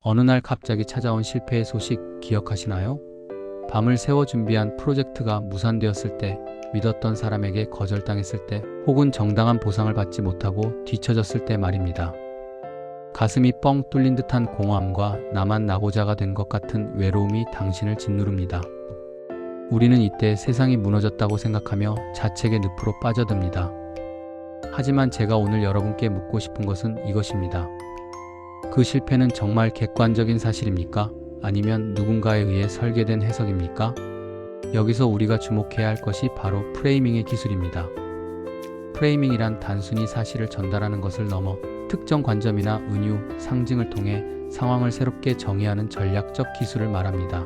어느 날 갑자기 찾아온 실패의 소식 기억하시나요? 밤을 새워 준비한 프로젝트가 무산되었을 때, 믿었던 사람에게 거절당했을 때, 혹은 정당한 보상을 받지 못하고 뒤처졌을 때 말입니다. 가슴이 뻥 뚫린 듯한 공허함과 나만 낙오자가 된 것 같은 외로움이 당신을 짓누릅니다. 우리는 이때 세상이 무너졌다고 생각하며 자책의 늪으로 빠져듭니다. 하지만 제가 오늘 여러분께 묻고 싶은 것은 이것입니다. 그 실패는 정말 객관적인 사실입니까? 아니면 누군가에 의해 설계된 해석입니까? 여기서 우리가 주목해야 할 것이 바로 프레이밍의 기술입니다. 프레이밍이란 단순히 사실을 전달하는 것을 넘어 특정 관점이나 은유, 상징을 통해 상황을 새롭게 정의하는 전략적 기술을 말합니다.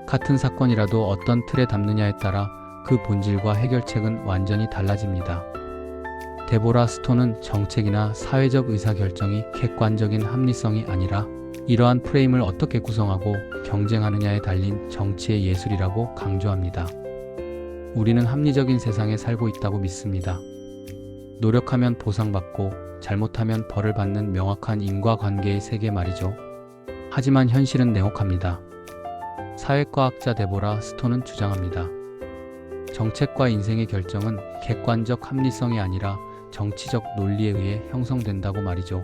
같은 사건이라도 어떤 틀에 담느냐에 따라 그 본질과 해결책은 완전히 달라집니다. 데보라 스톤은 정책이나 사회적 의사결정이 객관적인 합리성이 아니라 이러한 프레임을 어떻게 구성하고 경쟁하느냐에 달린 정치의 예술이라고 강조합니다. 우리는 합리적인 세상에 살고 있다고 믿습니다. 노력하면 보상받고 잘못하면 벌을 받는 명확한 인과관계의 세계 말이죠. 하지만 현실은 냉혹합니다. 사회과학자 데보라 스톤은 주장합니다. 정책과 인생의 결정은 객관적 합리성이 아니라 정치적 논리에 의해 형성된다고 말이죠.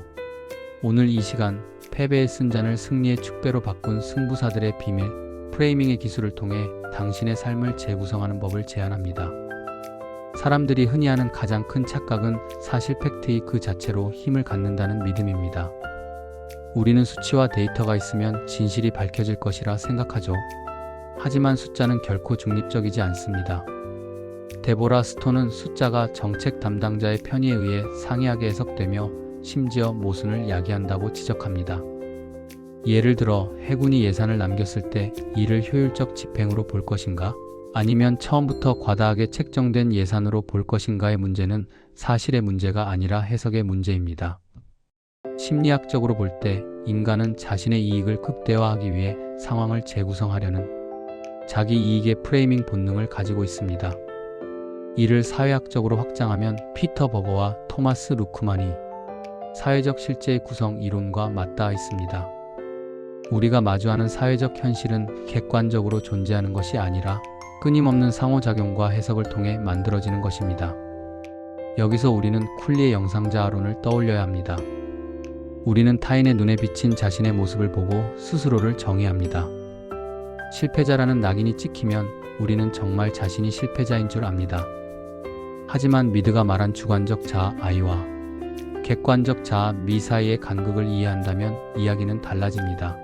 오늘 이 시간, 패배의 승자를 승리의 축배로 바꾼 승부사들의 비밀, 프레이밍의 기술을 통해 당신의 삶을 재구성하는 법을 제안합니다. 사람들이 흔히 하는 가장 큰 착각은 사실 팩트의 그 자체로 힘을 갖는다는 믿음입니다. 우리는 수치와 데이터가 있으면 진실이 밝혀질 것이라 생각하죠. 하지만 숫자는 결코 중립적이지 않습니다. 데보라 스톤은 숫자가 정책 담당자의 편의에 의해 상이하게 해석되며 심지어 모순을 야기한다고 지적합니다. 예를 들어 해군이 예산을 남겼을 때 이를 효율적 집행으로 볼 것인가? 아니면 처음부터 과다하게 책정된 예산으로 볼 것인가의 문제는 사실의 문제가 아니라 해석의 문제입니다. 심리학적으로 볼 때 인간은 자신의 이익을 극대화하기 위해 상황을 재구성하려는 자기 이익의 프레이밍 본능을 가지고 있습니다. 이를 사회학적으로 확장하면 피터 버거와 토마스 루크만이 사회적 실제의 구성 이론과 맞닿아 있습니다. 우리가 마주하는 사회적 현실은 객관적으로 존재하는 것이 아니라 끊임없는 상호작용과 해석을 통해 만들어지는 것입니다. 여기서 우리는 쿨리의 영상자아론을 떠올려야 합니다. 우리는 타인의 눈에 비친 자신의 모습을 보고 스스로를 정의합니다. 실패자라는 낙인이 찍히면 우리는 정말 자신이 실패자인 줄 압니다. 하지만 미드가 말한 주관적 자아 I와 객관적 자아 미 사이의 간극을 이해한다면 이야기는 달라집니다.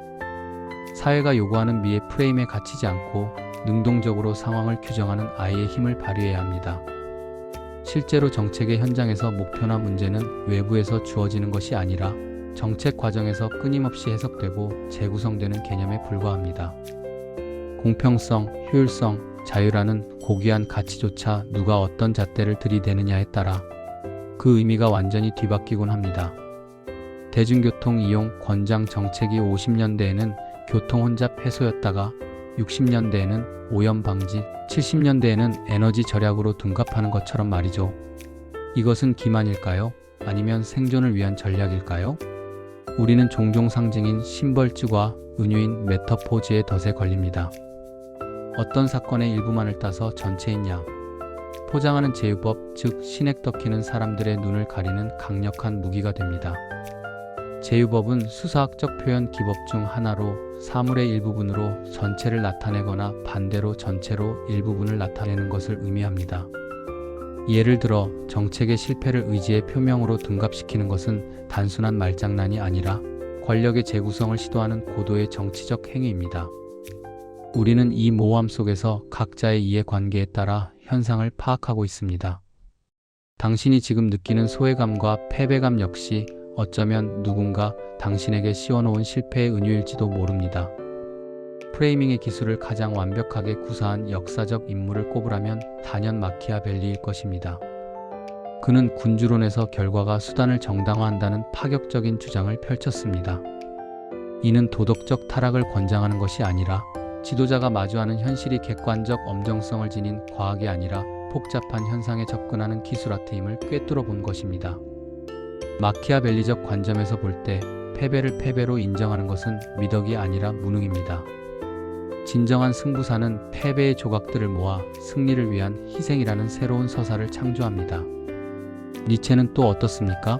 사회가 요구하는 미의 프레임에 갇히지 않고 능동적으로 상황을 규정하는 I의 힘을 발휘해야 합니다. 실제로 정책의 현장에서 목표나 문제는 외부에서 주어지는 것이 아니라 정책 과정에서 끊임없이 해석되고 재구성되는 개념에 불과합니다. 공평성, 효율성, 자유라는 고귀한 가치조차 누가 어떤 잣대를 들이대느냐에 따라 그 의미가 완전히 뒤바뀌곤 합니다. 대중교통 이용 권장 정책이 50년대에는 교통 혼잡 해소였다가 60년대에는 오염 방지, 70년대에는 에너지 절약으로 둔갑하는 것처럼 말이죠. 이것은 기만일까요? 아니면 생존을 위한 전략일까요? 우리는 종종 상징인 심벌주와 은유인 메타포즈의 덫에 걸립니다. 어떤 사건의 일부만을 따서 전체인 양 포장하는 제휴법, 즉 신액 덕히는 사람들의 눈을 가리는 강력한 무기가 됩니다. 제휴법은 수사학적 표현 기법 중 하나로 사물의 일부분으로 전체를 나타내거나 반대로 전체로 일부분을 나타내는 것을 의미합니다. 예를 들어 정책의 실패를 의지의 표명으로 둔갑시키는 것은 단순한 말장난이 아니라 권력의 재구성을 시도하는 고도의 정치적 행위입니다. 우리는 이 모호함 속에서 각자의 이해관계에 따라 현상을 파악하고 있습니다. 당신이 지금 느끼는 소외감과 패배감 역시 어쩌면 누군가 당신에게 씌워놓은 실패의 은유일지도 모릅니다. 프레이밍의 기술을 가장 완벽하게 구사한 역사적 인물을 꼽으라면 단연 마키아벨리일 것입니다. 그는 군주론에서 결과가 수단을 정당화한다는 파격적인 주장을 펼쳤습니다. 이는 도덕적 타락을 권장하는 것이 아니라 지도자가 마주하는 현실이 객관적 엄정성을 지닌 과학이 아니라 복잡한 현상에 접근하는 기술 아트임을 꿰뚫어 본 것입니다. 마키아벨리적 관점에서 볼 때 패배를 패배로 인정하는 것은 미덕이 아니라 무능입니다. 진정한 승부사는 패배의 조각들을 모아 승리를 위한 희생이라는 새로운 서사를 창조합니다. 니체는 또 어떻습니까?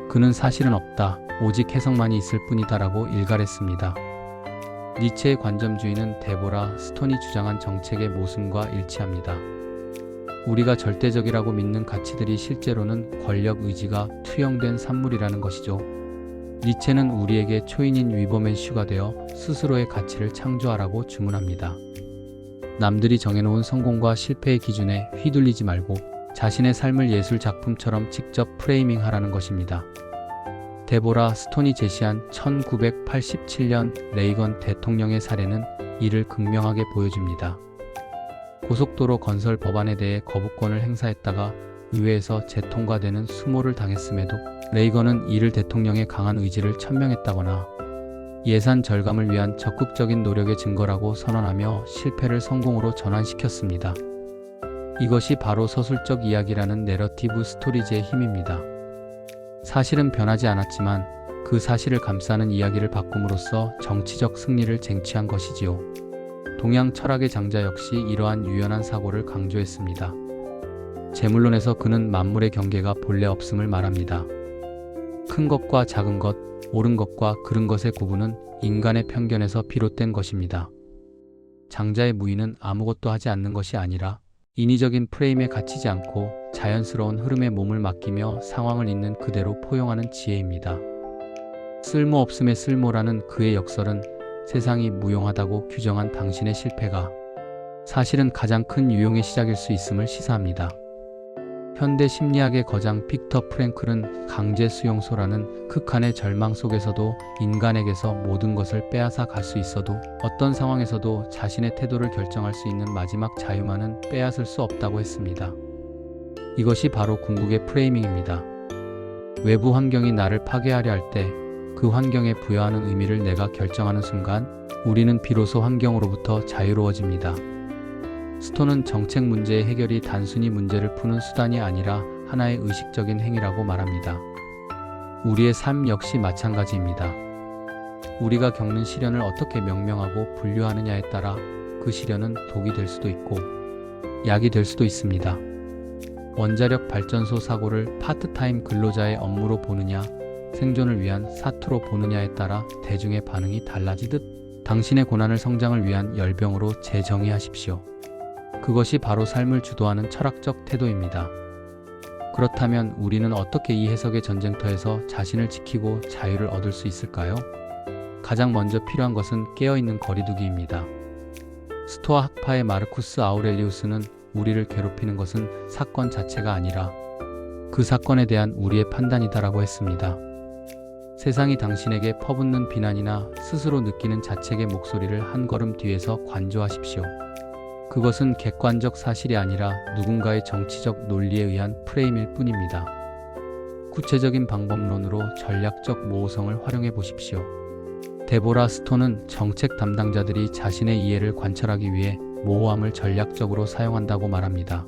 그는 사실은 없다, 오직 해석만이 있을 뿐이다라고 일갈했습니다. 니체의 관점주의는 데보라 스톤이 주장한 정책의 모순과 일치합니다. 우리가 절대적이라고 믿는 가치들이 실제로는 권력 의지가 투영된 산물이라는 것이죠. 니체는 우리에게 초인인 위버맨슈가 되어 스스로의 가치를 창조하라고 주문합니다. 남들이 정해놓은 성공과 실패의 기준에 휘둘리지 말고 자신의 삶을 예술 작품처럼 직접 프레이밍하라는 것입니다. 데보라 스톤이 제시한 1987년 레이건 대통령의 사례는 이를 극명하게 보여줍니다. 고속도로 건설 법안에 대해 거부권을 행사했다가 의회에서 재통과되는 수모를 당했음에도 레이건은 이를 대통령의 강한 의지를 천명했다거나 예산 절감을 위한 적극적인 노력의 증거라고 선언하며 실패를 성공으로 전환시켰습니다. 이것이 바로 서술적 이야기라는 내러티브 스토리즈의 힘입니다. 사실은 변하지 않았지만 그 사실을 감싸는 이야기를 바꿈으로써 정치적 승리를 쟁취한 것이지요. 동양 철학의 장자 역시 이러한 유연한 사고를 강조했습니다. 재물론에서 그는 만물의 경계가 본래 없음을 말합니다. 큰 것과 작은 것, 옳은 것과 그른 것의 구분은 인간의 편견에서 비롯된 것입니다. 장자의 무의는 아무것도 하지 않는 것이 아니라 인위적인 프레임에 갇히지 않고 자연스러운 흐름에 몸을 맡기며 상황을 있는 그대로 포용하는 지혜입니다. 쓸모없음의 쓸모라는 그의 역설은 세상이 무용하다고 규정한 당신의 실패가 사실은 가장 큰 유용의 시작일 수 있음을 시사합니다. 현대 심리학의 거장 빅터 프랭클은 강제 수용소라는 극한의 절망 속에서도 인간에게서 모든 것을 빼앗아 갈 수 있어도 어떤 상황에서도 자신의 태도를 결정할 수 있는 마지막 자유만은 빼앗을 수 없다고 했습니다. 이것이 바로 궁극의 프레이밍입니다. 외부 환경이 나를 파괴하려 할 때 그 환경에 부여하는 의미를 내가 결정하는 순간 우리는 비로소 환경으로부터 자유로워집니다. 스톤은 정책 문제의 해결이 단순히 문제를 푸는 수단이 아니라 하나의 의식적인 행위라고 말합니다. 우리의 삶 역시 마찬가지입니다. 우리가 겪는 시련을 어떻게 명명하고 분류하느냐에 따라 그 시련은 독이 될 수도 있고 약이 될 수도 있습니다. 원자력 발전소 사고를 파트타임 근로자의 업무로 보느냐, 생존을 위한 사투로 보느냐에 따라 대중의 반응이 달라지듯 당신의 고난을 성장을 위한 열병으로 재정의하십시오. 그것이 바로 삶을 주도하는 철학적 태도입니다. 그렇다면 우리는 어떻게 이 해석의 전쟁터에서 자신을 지키고 자유를 얻을 수 있을까요? 가장 먼저 필요한 것은 깨어있는 거리두기입니다. 스토아 학파의 마르쿠스 아우렐리우스는 우리를 괴롭히는 것은 사건 자체가 아니라 그 사건에 대한 우리의 판단이다라고 했습니다. 세상이 당신에게 퍼붓는 비난이나 스스로 느끼는 자책의 목소리를 한 걸음 뒤에서 관조하십시오. 그것은 객관적 사실이 아니라 누군가의 정치적 논리에 의한 프레임일 뿐입니다. 구체적인 방법론으로 전략적 모호성을 활용해 보십시오. 데보라 스톤은 정책 담당자들이 자신의 이해를 관철하기 위해 모호함을 전략적으로 사용한다고 말합니다.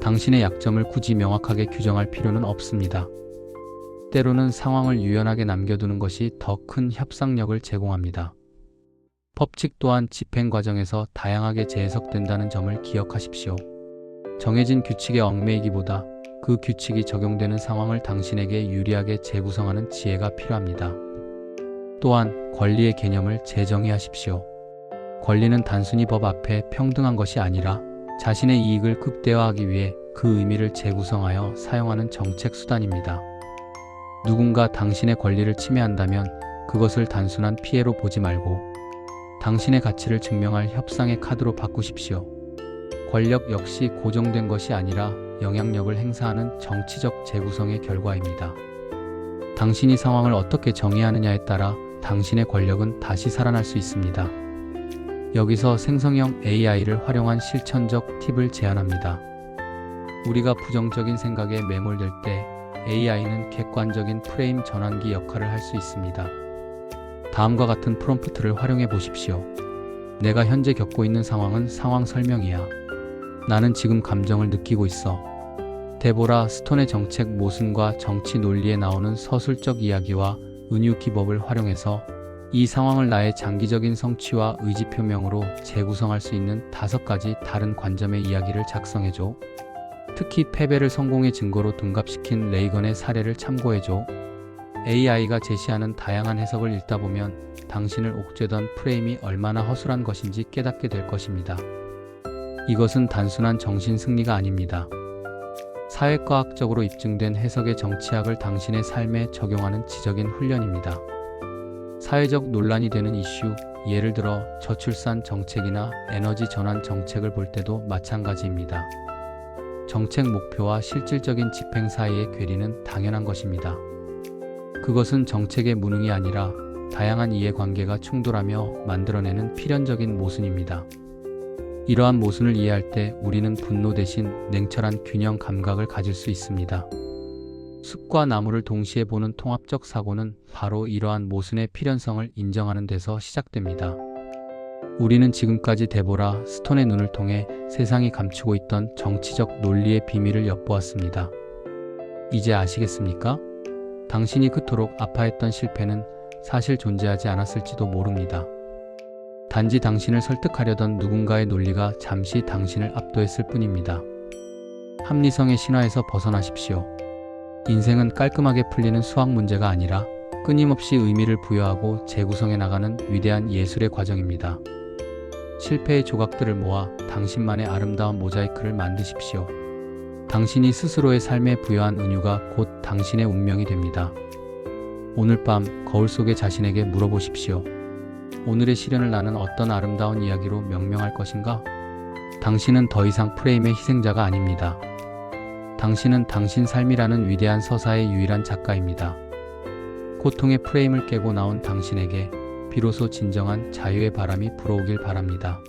당신의 약점을 굳이 명확하게 규정할 필요는 없습니다. 때로는 상황을 유연하게 남겨두는 것이 더 큰 협상력을 제공합니다. 법칙 또한 집행 과정에서 다양하게 재해석된다는 점을 기억하십시오. 정해진 규칙에 얽매이기보다 그 규칙이 적용되는 상황을 당신에게 유리하게 재구성하는 지혜가 필요합니다. 또한 권리의 개념을 재정의하십시오. 권리는 단순히 법 앞에 평등한 것이 아니라 자신의 이익을 극대화하기 위해 그 의미를 재구성하여 사용하는 정책 수단입니다. 누군가 당신의 권리를 침해한다면 그것을 단순한 피해로 보지 말고 당신의 가치를 증명할 협상의 카드로 바꾸십시오. 권력 역시 고정된 것이 아니라 영향력을 행사하는 정치적 재구성의 결과입니다. 당신이 상황을 어떻게 정의하느냐에 따라 당신의 권력은 다시 살아날 수 있습니다. 여기서 생성형 AI를 활용한 실천적 팁을 제안합니다. 우리가 부정적인 생각에 매몰될 때 AI는 객관적인 프레임 전환기 역할을 할 수 있습니다. 다음과 같은 프롬프트를 활용해 보십시오. 내가 현재 겪고 있는 상황은 상황 설명이야. 나는 지금 감정을 느끼고 있어. 데보라 스톤의 정책 모순과 정치 논리에 나오는 서술적 이야기와 은유 기법을 활용해서 이 상황을 나의 장기적인 성취와 의지 표명으로 재구성할 수 있는 5가지 다른 관점의 이야기를 작성해줘. 특히 패배를 성공의 증거로 둔갑시킨 레이건의 사례를 참고해줘. AI가 제시하는 다양한 해석을 읽다 보면 당신을 옥죄던 프레임이 얼마나 허술한 것인지 깨닫게 될 것입니다. 이것은 단순한 정신 승리가 아닙니다. 사회과학적으로 입증된 해석의 정치학을 당신의 삶에 적용하는 지적인 훈련입니다. 사회적 논란이 되는 이슈, 예를 들어 저출산 정책이나 에너지 전환 정책을 볼 때도 마찬가지입니다. 정책 목표와 실질적인 집행 사이의 괴리는 당연한 것입니다. 그것은 정책의 무능이 아니라 다양한 이해관계가 충돌하며 만들어내는 필연적인 모순입니다. 이러한 모순을 이해할 때 우리는 분노 대신 냉철한 균형 감각을 가질 수 있습니다. 숲과 나무를 동시에 보는 통합적 사고는 바로 이러한 모순의 필연성을 인정하는 데서 시작됩니다. 우리는 지금까지 데보라 스톤의 눈을 통해 세상이 감추고 있던 정치적 논리의 비밀을 엿보았습니다. 이제 아시겠습니까? 당신이 그토록 아파했던 실패는 사실 존재하지 않았을지도 모릅니다. 단지 당신을 설득하려던 누군가의 논리가 잠시 당신을 압도했을 뿐입니다. 합리성의 신화에서 벗어나십시오. 인생은 깔끔하게 풀리는 수학 문제가 아니라 끊임없이 의미를 부여하고 재구성해 나가는 위대한 예술의 과정입니다. 실패의 조각들을 모아 당신만의 아름다운 모자이크를 만드십시오. 당신이 스스로의 삶에 부여한 은유가 곧 당신의 운명이 됩니다. 오늘 밤 거울 속의 자신에게 물어보십시오. 오늘의 시련을 나는 어떤 아름다운 이야기로 명명할 것인가? 당신은 더 이상 프레임의 희생자가 아닙니다. 당신은 당신 삶이라는 위대한 서사의 유일한 작가입니다. 고통의 프레임을 깨고 나온 당신에게 비로소 진정한 자유의 바람이 불어오길 바랍니다.